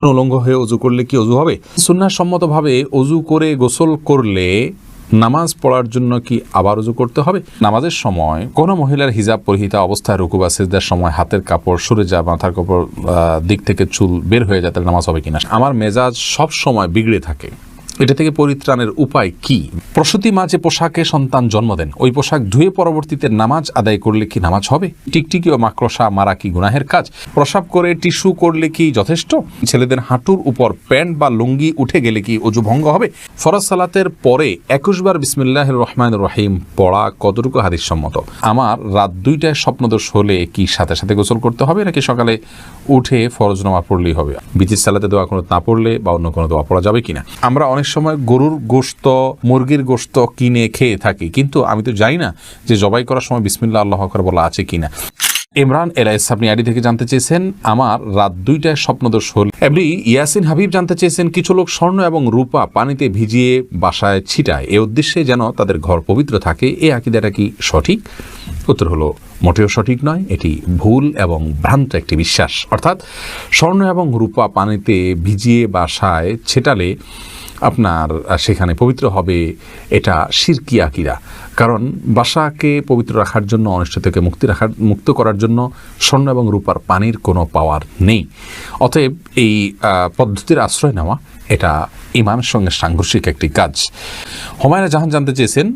উলঙ্গ হয়ে অজু করলে কি অজু হবে? সুন্নাহসম্মতভাবে অজু করে গোসল করলে নামাজ পড়ার জন্য কি আবার অজু করতে হবে? নামাজের সময় কোনো মহিলার হিজাব পরিহিতা অবস্থায় রুকু বা সিজদার সময় হাতের কাপড় সরে যায়, মাথার কাপড় দিক থেকে চুল বের হয়ে যায়, তাহলে নামাজ হবে কিনা? আমার মেজাজ সব সময় বিগড়ে থাকে, এটা থেকে পরিত্রাণের উপায় কি? প্রসূতি মা যে পোশাকে সন্তান জন্ম দেন, ওই পোশাক ধুয়ে পরবর্তীতে নামাজ আদায় করলে কি নামাজ হবে? টিকটিকি ও মাকড়সা মারা কি গুনাহের কাজ? প্রসাব করে টিস্যু করলে কি যথেষ্ট? ছেলেদের হাঁটুর উপর প্যান্ট বা লুঙ্গি উঠে গেলে কি অজু ভঙ্গ হবে? ফরজ সালাতের পরে 21 বার বিসমিল্লাহির রহমানির রহিম পড়া কতটুকু হাদিস সম্মত? আমার রাত 2টায় স্বপ্নদোষ হলে কি সাথে সাথে গোসল করতে হবে, নাকি সকালে উঠে ফরজ নামাজ পড়লেই হবে? বিতির সালাতে দোয়া কুনুত না পড়লে বা অন্য কোনো দোয়া পড়া যাবে কিনা? আমরা অনেক সময় গরুর গোশত, মুরগির গোশত কিনে খেয়ে থাকি, কিন্তু আমি তো জানি না যে জবাই করার সময় বিসমিল্লাহ আল্লাহু আকবার বলা আছে কিনা। ইমরান এলাইস আপনি আইডি থেকে জানতে চেয়েছেন, আমার রাত 2টায় স্বপ্নদোষ হল। এমনি ইয়াসিন হাবিব জানতে চেয়েছেন, কিছু লোক স্বর্ণ এবং রূপা পানিতে ভিজিয়ে বাসায় ছিটায় এ উদ্দেশ্যে যেন তাদের ঘর পবিত্র থাকে, এই আকীদাটা কি সঠিক? উত্তর হলো মোটেও সঠিক নয়, এটি ভুল এবং ভ্রান্ত একটি বিশ্বাস। অর্থাৎ স্বর্ণ এবং রূপা পানিতে ভিজিয়ে বাসায় ছেটালে আপনার সেখানে পবিত্র হবে, এটা শিরকি আকীদা। কারণ বাসাকে পবিত্র রাখার জন্য, অনিষ্ট থেকে মুক্ত করার জন্য স্বর্ণ এবং রূপার পানির কোনো পাওয়ার নেই। অতএব এই পদ্ধতির আশ্রয় নেওয়া এটা ঈমানের সঙ্গে সাংঘর্ষিক একটি কাজ। হুমায়রা জাহান জানতে চেয়েছেন,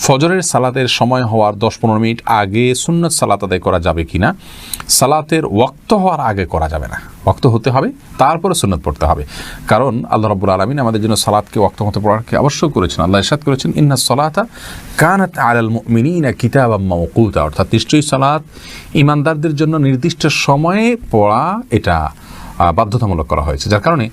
ফজরের সালাতের সময় হওয়ার 10-15 মিনিট আগে সুন্নত সালাত আদায় করা যাবে কিনা? সালাতের ওয়াক্ত হওয়ার আগে করা যাবে না, ওয়াক্ত হতে হবে, তারপরে সুন্নত পড়তে হবে। কারণ আল্লাহ রাব্বুল আলামিন আমাদের জন্য সালাতকে ওয়াক্ত মতো পড়াকে আবশ্যক করেছেন। আল্লাহ ইরশাদ করেছেন, ইন্নাস সালাতা কানাত আলাল মুমিনিনা কিতাবাম মাওকুতা। অর্থাৎ নিশ্চয়ই সালাত ঈমানদারদের জন্য নির্দিষ্ট সময়ে পড়া এটা বাধ্যতামূলক করা হয়েছে। যার কারণে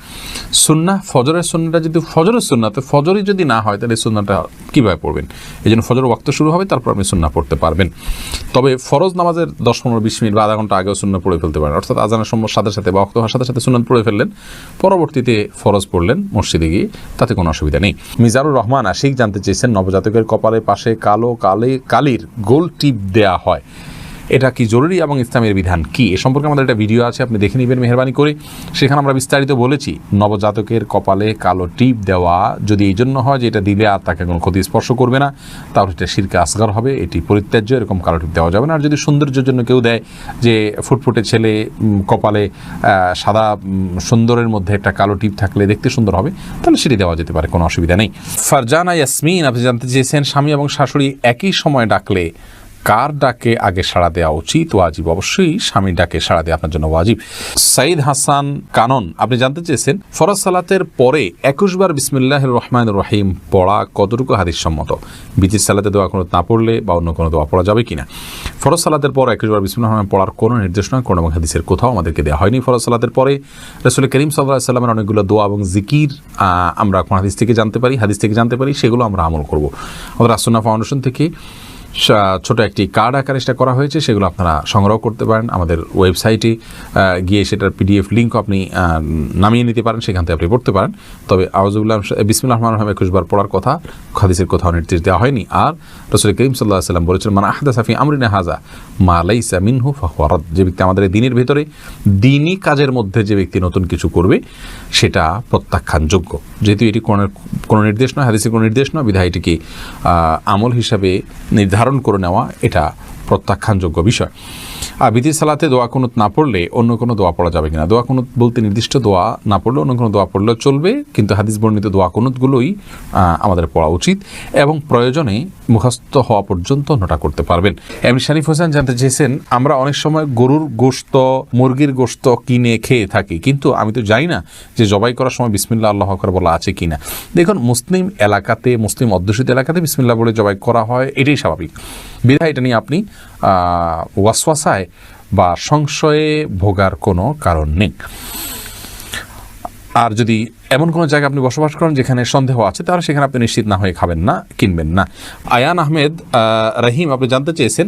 সুন্নাহ, ফজরের সুন্নাহটা যদি ফজরের সুন্নাতে ফজরই যদি না হয়, তাহলে সুন্নাহটা কীভাবে পড়বেন? এই জন্য ফজরের ওয়াক্ত শুরু হবে, তারপর আপনি সুন্নাহ পড়তে পারবেন। তবে ফরজ নামাজের 10-15-20 মিনিট বা আধা ঘন্টা আগেও সুন্নাহ পড়ে ফেলতে পারেন। অর্থাৎ আজানের সময় সাথে সাথে বা ওয়াক্ত হওয়ার সাথে সাথে সুন্নাহ পড়ে ফেললেন, পরবর্তীতে ফরজ পড়লেন মসজিদে গিয়ে, তাতে কোনো অসুবিধা নেই। মিজানুর রহমান আশিক জানতে চেয়েছেন, নবজাতকের কপালের পাশে কালো কালির গোল টিপ দেয়া হয়, এটা কি জরুরি এবং ইসলামের বিধান কি? এ সম্পর্কে আমাদের একটা ভিডিও আছে, আপনি দেখে নেবেন মেহরবানি করে। সেখানে আমরা বিস্তারিত বলেছি, নবজাতকের কপালে কালো টিপ দেওয়া যদি এই জন্য হয় যে এটা দিলে আর তাকে কোনো ক্ষতি স্পর্শ করবে না, তাহলে এটা শিরকে আসগার হবে, এটি পরিত্যাজ্য, এরকম কালো টিপ দেওয়া যাবে না। আর যদি সৌন্দর্যের জন্য কেউ দেয়, যে ফুটফুটে ছেলে কপালে সাদা সুন্দরের মধ্যে একটা কালো টিপ থাকলে দেখতে সুন্দর হবে, তাহলে সেটি দেওয়া যেতে পারে, কোনো অসুবিধা নেই। ফারজানা ইয়াসমিন আপনি জানতে চেয়েছেন, স্বামী এবং শাশুড়ি একই সময় ডাকলে কার ডাকে আগে সাড়া দেওয়া উচিত? ওয়াজিব। অবশ্যই স্বামীর ডাকে সাড়া দেওয়া আপনার জন্য ওয়াজিব। সাইদ হাসান কানন আপনি জানতে চেয়েছেন, ফরজ সালাতের পরে 21 বার বিসমিল্লাহির রহমানির রহিম পড়া কতটুকু হাদিস সম্মত? বিতির সালাতে দোয়া কুনুত না পড়লে বা অন্য কোনো দোয়া পড়া যাবে কিনা? ফরজ সালাতের পর 21 বার বিসমিল্লাহির রহমান পড়ার কোনো নির্দেশনা কোন এবং হাদিসের কোথাও আমাদেরকে দেওয়া হয়নি। ফরজ সালাতের পরে রাসূল করিম সাল্লাল্লাহু আলাইহি ওয়াসাল্লামের অনেকগুলো দোয়া এবং জিকির আমরা কোন হাদিস থেকে জানতে পারি, সেগুলো আমরা আমল করব। আমাদের আসুন্নাহ ফাউন্ডেশন থেকে ছোট একটি কার্ড আকারে সেটা করা হয়েছে, সেগুলো আপনারা সংগ্রহ করতে পারেন। আমাদের ওয়েবসাইটে গিয়ে সেটার PDF লিঙ্ক আপনি নামিয়ে নিতে পারেন, সেখান থেকে আপনি পড়তে পারেন। তবে আউযুবিল্লাহ বিসমিল্লাহির রহমানির রহিম 21 বার পড়ার কথা হাদিসের কোথাও নির্দেশ দেওয়া হয়নি। আর রাসূল করিম সাল্লাল্লাহু আলাইহি ওয়াসাল্লাম বলেছেন, মান আহদাসা ফি আমরিনা হাযা মা লাইসা মিনহু ফাহুয়া রাদ। যে ব্যক্তি আমাদের দ্বীনের ভিতরে দ্বীনি কাজের মধ্যে যে ব্যক্তি নতুন কিছু করবে, সেটা প্রত্যাখ্যানযোগ্য। যেহেতু এটি কোনো নির্দেশ নয়, হাদিসের কোনো নির্দেশ নয়, বিধায় এটিকে আমল হিসাবে নির্ধারণ করে নেওয়া এটা প্রত্যাখ্যানযোগ্য বিষয়। আর বিতির সালাতে দোয়া কুনুত না পড়লে অন্য কোনো দোয়া পড়া যাবে কিনা? দোয়া কুনুত বলতে নির্দিষ্ট দোয়া না পড়লে অন্য কোনো দোয়া পড়লেও চলবে, কিন্তু হাদিস বর্ণিত দোয়া কুনুতগুলোই আমাদের পড়া উচিত এবং প্রয়োজনে মুখস্থ হওয়া পর্যন্ত নোটা করতে পারবেন। এমনি শারিফ হোসেন জানতে চেয়েছেন, আমরা অনেক সময় গরুর গোশত, মুরগির গোশত কিনে খেয়ে থাকি, কিন্তু আমি তো জানি না যে জবাই করার সময় বিসমিল্লাহ আল্লাহু আকবার বলা আছে কিনা। দেখুন, মুসলিম এলাকাতে, মুসলিম অধ্যুষিত এলাকাতে বিসমিল্লাহ বলে জবাই করা হয়, এটাই স্বাভাবিক। বিধায় এটা নিয়ে আপনি ওয়াসওয়াসায় বা সংশয়ে ভোগার কোনো কারণ নেই। আর যদি এমন কোনো জায়গায় আপনি বসবাস করেন যেখানে সন্দেহ আছে, তাহলে সেখানে আপনি নিশ্চিত না হয়ে খাবেন না, কিনবেন না। আয়ান আহমেদ রহিম আপনি জানতে চেয়েছেন,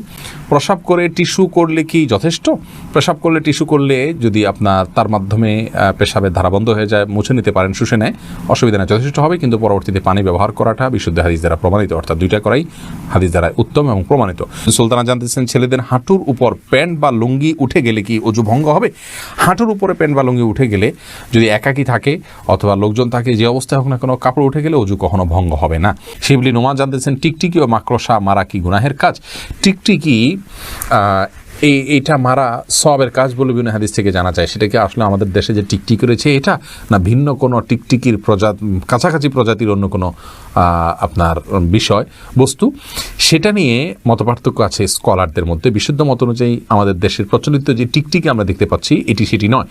প্রসাব করে টিস্যু করলে কি যথেষ্ট? প্রসাব করলে টিস্যু করলে যদি আপনার তার মাধ্যমে পেশাবের ধারা বন্ধ হয়ে যায়, মুছে নিতে পারেন, শুষে নেয়, অসুবিধা নেই, যথেষ্ট হবে। কিন্তু পরবর্তীতে পানি ব্যবহার করাটা বিশুদ্ধ হাদিস দ্বারা প্রমাণিত, অর্থাৎ দুইটা করাই হাদিস দ্বারা উত্তম এবং প্রমাণিত। সুলতানা জানতেছেন, ছেলেদের হাঁটুর উপর প্যান্ট বা লুঙ্গি উঠে গেলে কি অজু ভঙ্গ হবে? হাঁটুর উপরে প্যান্ট বা লুঙ্গি উঠে গেলে, যদি একাকি থাকে অথবা লোকজন থাকে, যে অবস্থায় হোক না কোনো, কাপড় উঠে গেলে অজু কখনো ভঙ্গ হবে না। শিবলি নোমা জানতেছেন, টিকটিকি ও মাকড়সা মারা কি গুনাহের কাজ? টিকটিকি এইটা মারা সওয়াবের কাজ বলে বিভিন্ন হাদিস থেকে জানা যায়। সেটা কি আসলে আমাদের দেশে যে টিকটিকি রয়েছে এটা, না ভিন্ন কোনো টিকটিকির কাছাকাছি প্রজাতির অন্য কোনো আপনার বিষয় বস্তু, সেটা নিয়ে মতপার্থক্য আছে স্কলারদের মধ্যে। বিশুদ্ধ মত অনুযায়ী আমাদের দেশের প্রচলিত যে টিকটিকি আমরা দেখতে পাচ্ছি, এটি সেটি নয়,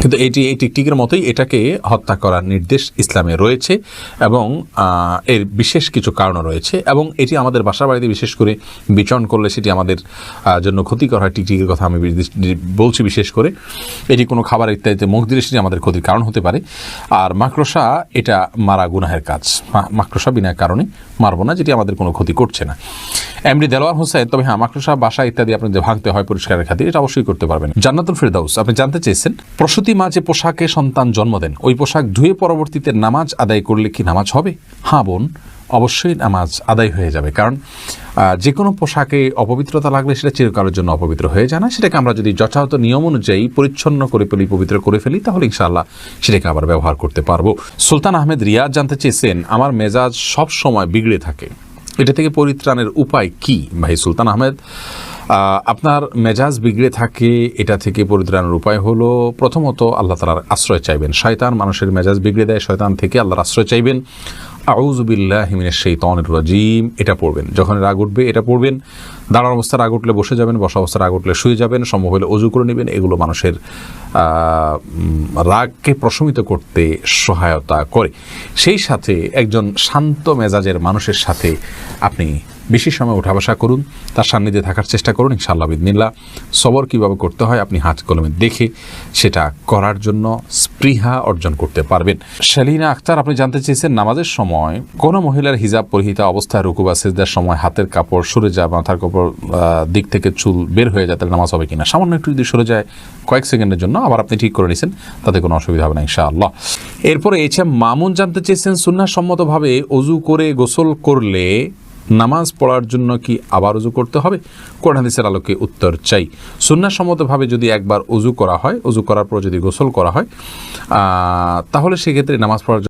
কিন্তু এই টিকটিকের মতোই এটাকে হত্যা করার নির্দেশ ইসলামে রয়েছে এবং এর বিশেষ কিছু কারণও রয়েছে। এবং এটি আমাদের বাসা বাড়িতে বিশেষ করে বিচরণ করলে সেটি আমাদের জন্য ক্ষতিকর হয়। টিকটিকির কথা আমি বলছি বিশেষ করে, এটি কোনো খাবার ইত্যাদিতে মুখ দিলে সেটি আমাদের ক্ষতির কারণ হতে পারে। আর মাকড়সা, এটা মারা গুনাহের কাজ, মাকড়সা বিনা কারণে মারবো না, যেটি আমাদের কোনো ক্ষতি করছে না। এমডি দেলোয়ার হোসেন, তবে হ্যাঁ, মাকড়সা বাসা ইত্যাদি আপনাদের ভাঙতে হয় পরিষ্কারের খাতিরে, এটা অবশ্যই করতে পারবেন। জান্নাতুল ফেরদাউস আপনি জানতে চেয়েছেন, প্রসূতি মা যে পোশাকে সন্তান জন্ম দেন, ওই পোশাক ধুয়ে পরবর্তীতে নামাজ আদায় করলে কি নামাজ হবে? হ্যাঁ বোন, অবশ্যই নামাজ আদায় হয়ে যাবে। কারণ যে কোনো পোশাকে অপবিত্রতা লাগলে সেটা চিরকালের জন্য অপবিত্র হয়ে যায় না। সেটাকে আমরা যদি যথাযথ নিয়ম অনুযায়ী পরিচ্ছন্ন করে ফেলি, পবিত্র করে ফেলি, তাহলে ইনশাআল্লাহ সেটাকে আবার ব্যবহার করতে পারবো। সুলতান আহমেদ রিয়াজ জানতে চেয়েছেন, আমার মেজাজ সব সময় বিগড়ে থাকে, এটা থেকে পরিত্রাণের উপায় কি? ভাই সুলতান আহমেদ, আপনার মেজাজ বিগড়ে থাকে, এটা থেকে পরিত্রাণের উপায় হলো, প্রথমত আল্লাহ তাআলার আশ্রয় চাইবেন। শয়তান মানুষের মেজাজ বিগড়ে দেয়, শয়তান থেকে আল্লাহর আশ্রয় চাইবেন। আউযু বিল্লাহি মিনাশ শাইতানির রাজিম এটা পড়বেন। যখন রাগ উঠবে এটা পড়বেন। দাঁড়ানো অবস্থায় রাগ উঠলে বসে যাবেন, বসা অবস্থায় রাগ উঠলে শুয়ে যাবেন, সম্ভব হলে অজু করে নেবেন। এগুলো মানুষের রাগকে প্রশমিত করতে সহায়তা করে। সেই সাথে একজন শান্ত মেজাজের মানুষের সাথে আপনি বেশি সময় উঠা বসা করুন, তার সান্নিধ্যে থাকার চেষ্টা করুন। ইনশাআল্লাহ বিদিনিল্লাহ সবর কীভাবে করতে হয় আপনি হাত কলমে দেখে সেটা করার জন্য স্পৃহা অর্জন করতে পারবেন। শালিনা আক্তার আপনি জানতে চেয়েছেন, নামাজের সময় কোনো মহিলার হিজাব পরিহিতা অবস্থায় রুকু বা সিজদার সময় হাতের কাপড় সরে যায়, মাথার কাপড় দিক থেকে চুল বের হয়ে যায়, তাহলে নামাজ হবে কিনা? সামান্য একটু যদি সরে যায় কয়েক সেকেন্ডের জন্য, আবার আপনি ঠিক করে নিয়েছেন, তাতে কোনো অসুবিধা হবে না ইনশাআল্লাহ। এরপরে মামুন জানতে চেয়েছেন, সুন্নাহ সম্মতভাবে অজু করে গোসল করলে নামাজ পড়ার জন্য কি আবার অজু করতে হবে? কোরআন হাদিসের আলোকে উত্তর চাই। সুন্নাহ সম্মতভাবে যদি একবার অজু করা হয়, অজু করার পর যদি গোসল করা হয়, তাহলে সেক্ষেত্রে নামাজ পড়ার